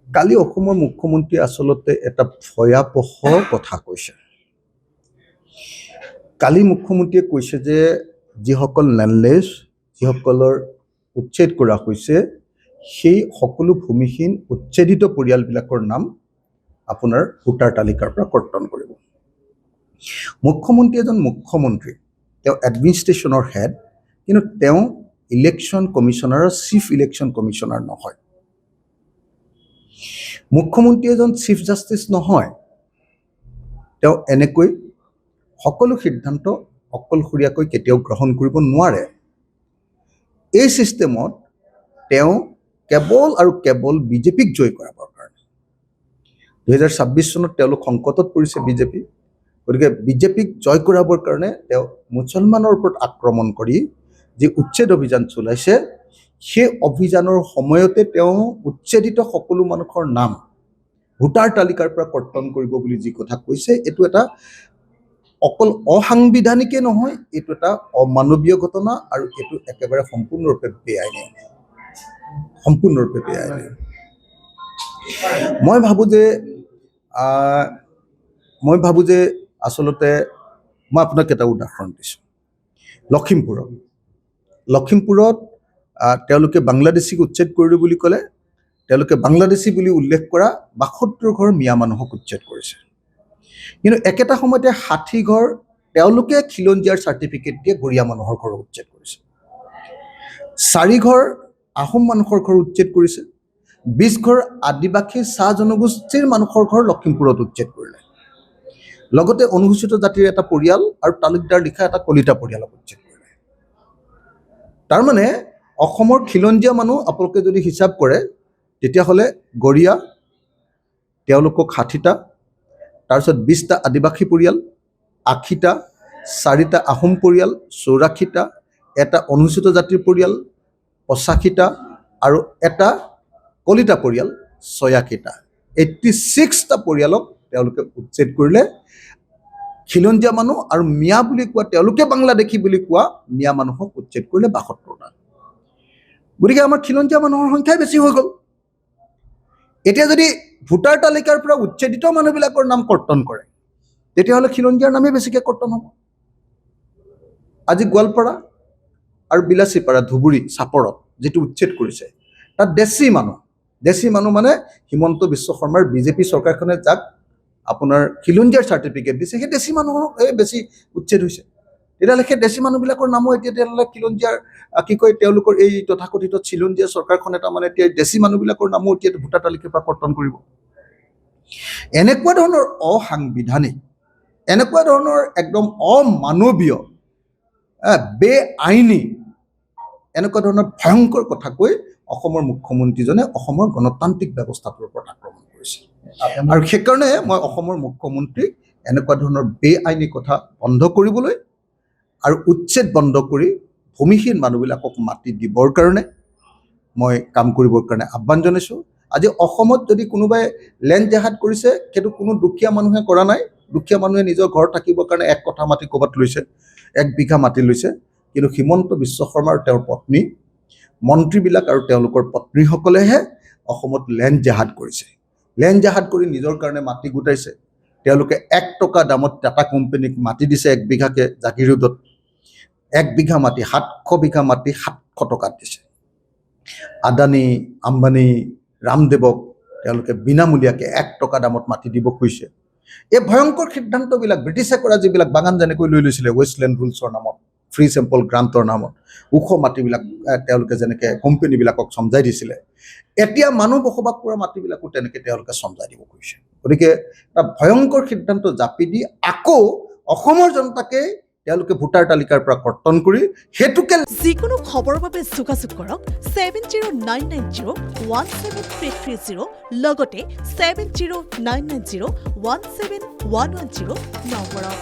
কালি অসমৰ মুখ্যমন্ত্ৰীয়ে আচলতে এটা ভয়াবহ কথা কৈছে। কালি মুখ্যমন্ত্ৰীয়ে কৈছে যে যিসকল লেণ্ডলেছ, যিসকলৰ উচ্ছেদ কৰা হৈছে, সেই সকলো ভূমিহীন উচ্ছেদিত পৰিয়ালবিলাকৰ নাম আপোনাৰ ভোটাৰ তালিকাৰ পৰা কৰ্তন কৰিব। মুখ্যমন্ত্ৰী এজন মুখ্যমন্ত্ৰী, তেওঁ এডমিনিষ্ট্ৰেশ্যনৰ হেড, কিন্তু তেওঁ ইলেকশ্যন কমিশ্যনাৰৰ চিফ ইলেকশ্যন কমিশ্যনাৰ নহয়। মুখ্যমন্ত্ৰী এজন চিফ জাষ্টিচ নহয়। তেওঁ এনেকৈ সকলো সিদ্ধান্ত অকলশৰীয়াকৈ কেতিয়াও গ্ৰহণ কৰিব নোৱাৰে। এই ছিষ্টেমত তেওঁ কেৱল আৰু কেৱল বিজেপিক জয় কৰাবৰ কাৰণে 2026 চনত তেওঁলোক সংকটত পৰিছে বিজেপি। গতিকে বিজেপিক জয় কৰাবৰ কাৰণে তেওঁ মুছলমানৰ ওপৰত আক্ৰমণ কৰি যি উচ্ছেদ অভিযান চলাইছে, সেই অভিযানৰ সময়তে তেওঁ উচ্ছেদিত সকলো মানুহৰ নাম ভোটাৰ তালিকাৰ পৰা কৰ্তন কৰিব বুলি যি কথা কৈছে, এইটো এটা অকল অসাংবিধানিকে নহয়, এইটো এটা অমানৱীয় ঘটনা আৰু এইটো একেবাৰে সম্পূৰ্ণৰূপে বেআইনী। মই ভাবোঁ যে আচলতে মই আপোনাক এটা উদাহৰণ দিছোঁ। লখিমপুৰত তেওঁলোকে বাংলাদেশীক উচ্ছেদ কৰিলোঁ বুলি ক'লে, তেওঁলোকে বাংলাদেশী বুলি উল্লেখ কৰা 72 ঘৰ মিয়া মানুহক উচ্ছেদ কৰিছে। কিন্তু একেটা সময়তে 60 ঘৰ তেওঁলোকে খিলঞ্জীয়াৰ চাৰ্টিফিকেট দিয়ে গৰীয়া মানুহৰ ঘৰ উচ্ছেদ কৰিছে। 4 ঘৰ আহোম মানুহৰ ঘৰ উচ্ছেদ কৰিছে। 20 ঘৰ আদিবাসী চাহ জনগোষ্ঠীৰ মানুহৰ ঘৰ লখিমপুৰত উচ্ছেদ কৰিলে। লগতে অনুসূচিত জাতিৰ এটা পৰিয়াল আৰু তালুকদাৰ লিখা এটা কলিতা পৰিয়ালক উচ্ছেদ কৰিলে। তাৰমানে অসমৰ খিলঞ্জীয়া মানুহ আপোনালোকে যদি হিচাপ কৰে, তেতিয়াহ'লে গৰীয়া তেওঁলোকক 60টা, তাৰপিছত 20টা আদিবাসী পৰিয়াল, 80টা, 4টা আহোম পৰিয়াল 84টা, এটা অনুসূচিত জাতিৰ পৰিয়াল 85টা আৰু এটা কলিতা পৰিয়াল 86টা। 86টা পৰিয়ালক তেওঁলোকে উচ্ছেদ কৰিলে। খিলঞ্জীয়া মানুহ আৰু মিয়া বুলি কোৱা, তেওঁলোকে বাংলাদেশী বুলি কোৱা মিয়া মানুহক উচ্ছেদ কৰিলে 72টা। গতিকে আমাৰ খিলঞ্জীয়া মানুহৰ সংখ্যাই বেছি হৈ গ'ল। এতিয়া যদি ভোটাৰ তালিকাৰ পৰা উচ্ছেদিত মানুহবিলাকৰ নাম কৰ্তন কৰে, তেতিয়াহ'লে খিলঞ্জীয়াৰ নামেই বেছিকৈ কৰ্তন হ'ব। আজি গোৱালপাৰা আৰু বিলাচীপাৰা, ধুবুৰী, চাপৰত যিটো উচ্ছেদ কৰিছে, তাত দেশী মানুহ মানে হিমন্ত বিশ্ব শৰ্মাৰ বিজেপি চৰকাৰখনে যাক আপোনাৰ খিলঞ্জীয়াৰ চাৰ্টিফিকেট দিছে, সেই দেশী মানুহৰ বেছি উচ্ছেদ হৈছে। তেতিয়াহ'লে সেই দেশী মানুহবিলাকৰ নামো এতিয়া তেতিয়াহ'লে খিলঞ্জীয়াৰ তেওঁলোকৰ এই তথাকথিত খিলঞ্জীয়া চৰকাৰখনে তাৰমানে এতিয়া দেশী মানুহবিলাকৰ নামো এতিয়া ভোটাৰ তালিকাৰ পৰা কৰ্তন কৰিব। এনেকুৱা ধৰণৰ অসাংবিধানিক, এনেকুৱা ধৰণৰ একদম অমানৱীয়, বেআইনী, এনেকুৱা ধৰণৰ ভয়ংকৰ কথা কৈ অসমৰ মুখ্যমন্ত্ৰীজনে অসমৰ গণতান্ত্ৰিক ব্যৱস্থাটোৰ ওপৰত আক্ৰমণ কৰিছে। আৰু সেইকাৰণে মই অসমৰ মুখ্যমন্ত্ৰীক এনেকুৱা ধৰণৰ বেআইনী কথা বন্ধ কৰিবলৈ আৰু উচ্ছেদ বন্ধ কৰি ভূমিহীন মানুহবিলাকক মাটি দিবৰ কাৰণে মই কাম কৰিবৰ কাৰণে আহ্বান জনাইছোঁ। আজি অসমত যদি কোনোবাই লেণ্ড জেহাদ কৰিছে, সেইটো কোনো দুখীয়া মানুহে কৰা নাই। দুখীয়া মানুহে নিজৰ ঘৰ থাকিবৰ কাৰণে 1 কঠা মাটি ক'ৰবাত লৈছে, 1 বিঘা মাটি লৈছে। কিন্তু হিমন্ত বিশ্ব শৰ্মা আৰু তেওঁৰ পত্নী, মন্ত্ৰীবিলাক আৰু তেওঁলোকৰ পত্নীসকলেহে অসমত লেণ্ড জেহাদ কৰিছে। লেণ্ড জেহাদ কৰি নিজৰ কাৰণে মাটি গোটাইছে। তেওঁলোকে 1 টকা দামত টাটা কোম্পানীক মাটি দিছে 1 বিঘাকে জাগিৰোডত। 1 বিঘা মাটি, 700 বিঘা মাটি 700 টকাত দিছে। আদানী, আম্বানী, ৰামদেৱক তেওঁলোকে বিনামূলীয়াকৈ 1 টকা দামত মাটি দিব খুজিছে। এই ভয়ংকৰ সিদ্ধান্তবিলাক ব্ৰিটিছে কৰা, যিবিলাক বাগান যেনেকৈ লৈ লৈছিলে ৱেষ্টলেণ্ড ৰুলছৰ নামত, ফ্ৰী চেম্পল গ্ৰাণ্টৰ নামত, ওখ মাটিবিলাক তেওঁলোকে যেনেকৈ কোম্পানীবিলাকক চমজাই দিছিলে, এতিয়া মানুহ বসবাস কৰা মাটিবিলাকো তেনেকৈ তেওঁলোকে চমজাই দিব খুজিছে। গতিকে এটা ভয়ংকৰ সিদ্ধান্ত জাপি দি আকৌ অসমৰ জনতাকে তেওঁলোকে ভোটাৰ তালিকাৰ পৰা কৰ্তন কৰি সেইটোকে যিকোনো খবৰৰ বাবে যোগাযোগ কৰক 7099017330 লগতে 7099017110 নম্বৰত।